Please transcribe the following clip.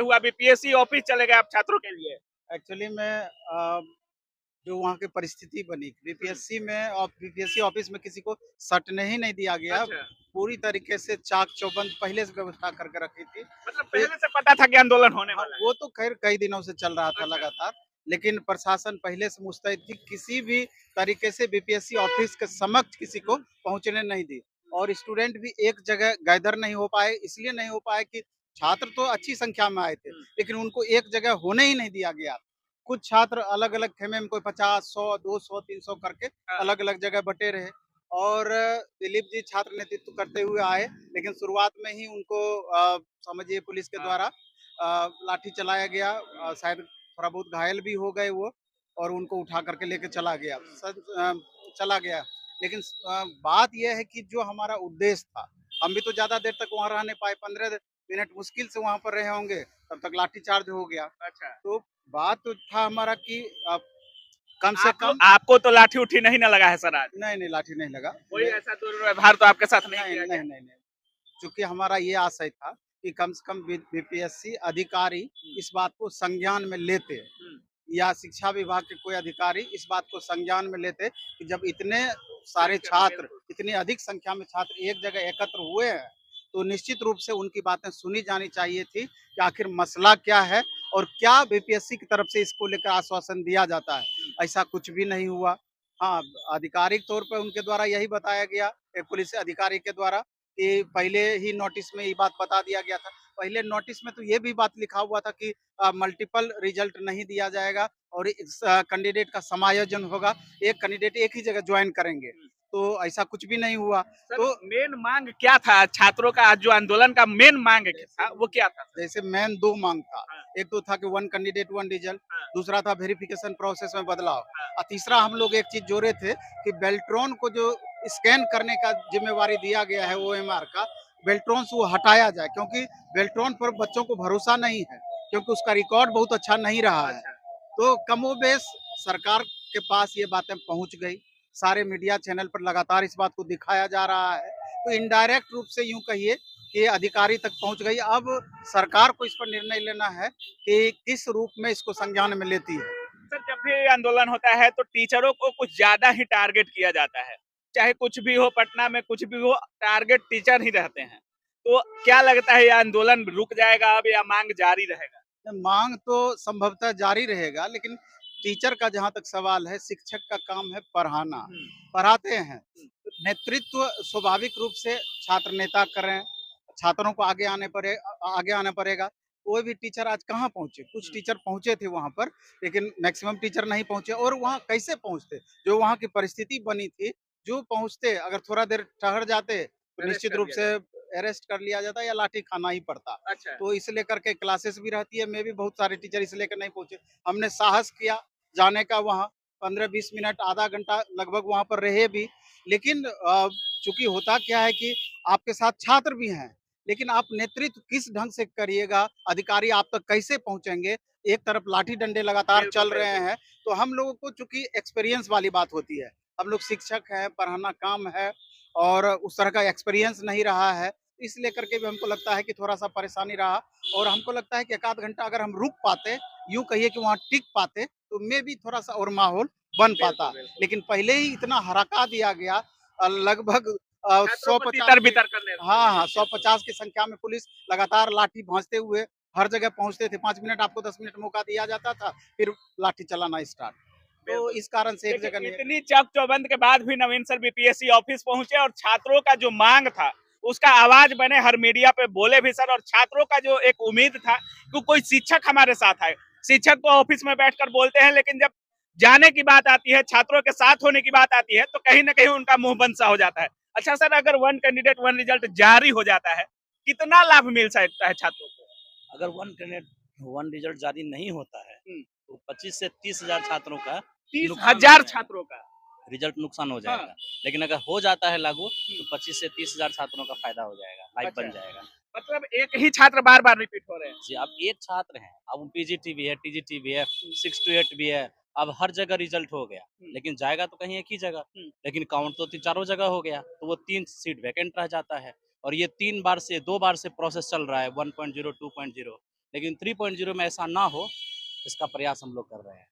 पे हुआ, BPSC office चले गए आप छात्रों के लिए। एक्चुअली में जो वहाँ की परिस्थिति बनी बीपीएससी में और बीपीएससी ऑफिस में किसी को सटने ही नहीं दिया गया। अच्छा, पूरी तरीके से चाक चौबंद पहले से व्यवस्था करके रखी थी। मतलब फिर पहले से पता था कि आंदोलन होने हाँ, वाला है। वो तो खैर कई दिनों से चल रहा था अच्छा, लगातार, लेकिन प्रशासन पहले से मुस्तैद थी, किसी भी तरीके से बीपीएससी ऑफिस के समक्ष किसी को पहुंचने नहीं दी। और स्टूडेंट भी एक जगह गैदर नहीं हो पाए, इसलिए नहीं हो पाए कि छात्र तो अच्छी संख्या में आए थे, लेकिन उनको एक जगह होने ही नहीं दिया गया। कुछ छात्र अलग-अलग खेमे में कोई 50, 100, 200, 300 करके हाँ, अलग-अलग जगह बटे रहे। और दिलीप जी छात्र नेतृत्व करते हुए आए, लेकिन शुरुआत में ही उनको समझिए पुलिस के हाँ, द्वारा लाठी चलाया गया। शायद थोड़ा बहुत घायल भी हो गए वो, और उनको उठा करके लेके चला गया। चला गया। लेकिन बात ये है कि जो हमारा उद्देश्य था, हम भी तो ज़्यादा देर तक वहाँ रह नहीं पाए, 15 मिनट मुश्किल से वहाँ पर रहे होंगे, तब तक लाठीचार्ज हो गया। अच्छा। तो बात तो था हमारा कि कम से आप लोग कम आपको तो लाठी-उठी नहीं ना लगा है सर आज? नहीं, नहीं लाठी नहीं लगा। कोई ऐसा दुर्व्यवहार तो आपके साथ नहीं नहीं, किया गया? नहीं, नहीं, नहीं। चूँकि हमारा ये आशय था कि कम से कम बीपीएससी अधिकारी इस बात को संज्ञान में लेते, हुँ, या शिक्षा विभाग के कोई अधिकारी इस बात को संज्ञान में लेते कि जब इतने सारे संख्या में छात्र, बिल्कुल। इतनी अधिक संख्या में छात्र एक जगह एकत्र हुए हैं, तो निश्चित रूप से उनकी बातें सुनी जानी चाहिए थी कि आखिर मसला क्या है और क्या बीपीएससी की तरफ से इसको लेकर आश्वासन दिया जाता है। ऐसा कुछ भी नहीं हुआ। हाँ, आधिकारिक तौर पे उनके द्वारा यही बताया गया, एक पुलिस अधिकारी के द्वारा, कि पहले ही नोटिस में ये बात बता दिया गया था। पहले नोटिस में तो ये भी बात लिखा हुआ था कि मल्टीपल रिजल्ट नहीं दिया जाएगा और इस कैंडिडेट का समायोजन होगा, एक कैंडिडेट एक ही जगह ज्वाइन करेंगे। तो ऐसा कुछ भी नहीं हुआ। सर तो मेन मांग क्या था छात्रों का, आज जो आंदोलन का मेन मांग जैसे था वो क्या था सर? जैसे मेन 2 मांग था। हाँ, एक तो था कि 1 कैंडिडेट 1 रिजल्ट, हाँ, दूसरा था वेरिफिकेशन प्रोसेस में बदलाव, हाँ, और तीसरा हम लोग एक चीज़ जोड़े थे कि बेल्ट्रॉन को जो स्कैन करने का ज़िम्मेवारी दिया गया है ओएमआर का, बेल्ट्रॉन से वो हटाया जाए, क्योंकि बेल्ट्रॉन पर बच्चों को भरोसा नहीं है, क्योंकि उसका रिकॉर्ड बहुत अच्छा नहीं रहा है। अच्छा, तो कमोबेश सरकार के पास ये बातें पहुँच गई, सारे मीडिया चैनल पर लगातार इस बात को दिखाया जा रहा है, तो इनडायरेक्ट रूप से यूँ कहिए कि अधिकारी तक पहुँच गई। अब सरकार को इस पर निर्णय लेना है कि किस रूप में इसको संज्ञान में लेती है। सर जब भी आंदोलन होता है तो टीचरों को कुछ ज्यादा ही टारगेट किया जाता है, चाहे कुछ भी हो, पटना में कुछ भी हो, टारगेट टीचर ही रहते हैं। तो क्या लगता है ये आंदोलन रुक जाएगा अब या मांग जारी रहेगा? मांग तो संभवतः जारी रहेगा, लेकिन टीचर का जहाँ तक सवाल है, शिक्षक का काम है पढ़ाना, पढ़ाते हैं। नेतृत्व स्वाभाविक रूप से छात्र नेता करें, छात्रों को आगे आना पड़ेगा। कोई भी टीचर आज कहाँ पहुँचे? कुछ टीचर पहुँचे थे वहाँ पर, लेकिन मैक्सिमम टीचर नहीं पहुँचे। और वहाँ कैसे पहुँचते? जो वहाँ की परिस्थिति बनी थी, जो पहुँचते, अगर थोड़ा देर ठहर जाते, तो अरेस्ट निश्चित कर रूप लिया से जाए। अरेस्ट कर लिया जाता या लाठी खाना ही पड़ता। अच्छा, तो इस लेकर के क्लासेस भी रहती है, मैं भी बहुत सारे टीचर इस लेकर नहीं पहुँचे। हमने साहस किया जाने का वहाँ, 15-20 मिनट, आधा घंटा लगभग वहाँ पर रहे भी। लेकिन चूँकि होता क्या है कि आपके साथ छात्र भी हैं, लेकिन आप नेतृत्व किस ढंग से करिएगा, अधिकारी आप तक कैसे पहुँचेंगे? एक तरफ लाठी डंडे लगातार बिल्कुल चल रहे बिल्कुल। हैं, तो हम लोगों को चूँकि एक्सपीरियंस वाली बात होती है। हम लोग शिक्षक हैं, पढ़ाना काम है, और उस तरह का एक्सपीरियंस नहीं रहा है। इस लेकर के भी हमको लगता है कि थोड़ा-सा परेशानी रहा, और हमको लगता है कि 1 आध घंटा अगर हम रुक पाते, यूँ कहिए कि वहाँ टिक पाते, तो मेबी थोड़ा-सा और माहौल बन बिल्कुल पाता। बिल्कुल। लेकिन पहले ही इतना हड़का दिया गया, लगभग छात्रों को 150 तितर की, बितर करने के हाँ, लिए हाँ, किया था। 150 की संख्या में पुलिस लगातार लाठी भाँजते हुए हर जगह पहुँचते थे। 5 मिनट आपको 10 मिनट मौका दिया जाता था, फिर लाठी चलाना स्टार्ट। तो बिल्कुल। इस कारण से एक जगह देखिए नहीं। इतनी चक चौबंद के बाद भी नवीन सर बीपीएससी ऑफिस पहुंचे और छात्रों का जो मांग था उसका आवाज बने, हर मीडिया पे बोले भी सर, और छात्रों का जो एक उम्मीद था कि कोई शिक्षक हमारे साथ आए। शिक्षक तो ऑफिस में बैठकर बोलते हैं, लेकिन जब जाने की बात आती है, छात्रों के साथ होने की बात आती है, तो कहीं ना कहीं उनका मुंह बंद सा हो जाता है। अच्छा सर, अगर 1 कैंडिडेट 1 रिजल्ट जारी हो जाता है, कितना लाभ मिल सकता है छात्रों को? अगर वन कैंडिडेट वन रिजल्ट जारी नहीं होता है हम्म, तो 25 से 30,000 छात्रों का तीस नुकसान हो हजार जाएगा, छात्रों का। रिजल्ट नुकसान हो हाँ। जाएगा। लेकिन अगर हो जाता है लागू तो 25 से 30,000 छात्रों का फायदा हो जाएगा, लाइफ अच्छा, बन जाएगा। मतलब एक ही छात्र बार बार रिपीट हो रहे हैं। जी, अब एक छात्र हैं, अब पीजीटी भी है, टीजीटी भी है, 6 to 8 भी है, अब हर जगह रिजल्ट हो गया, लेकिन जाएगा तो कहीं एक ही जगह, लेकिन काउंट तो चारों जगह हो गया, तो वो 3 सीट वैकेंट रह जाता है। और ये 3 बार से 2 बार से प्रोसेस चल रहा है 1.0 2.0, लेकिन 3.0 में ऐसा ना हो, इसका प्रयास हम लोग कर रहे हैं।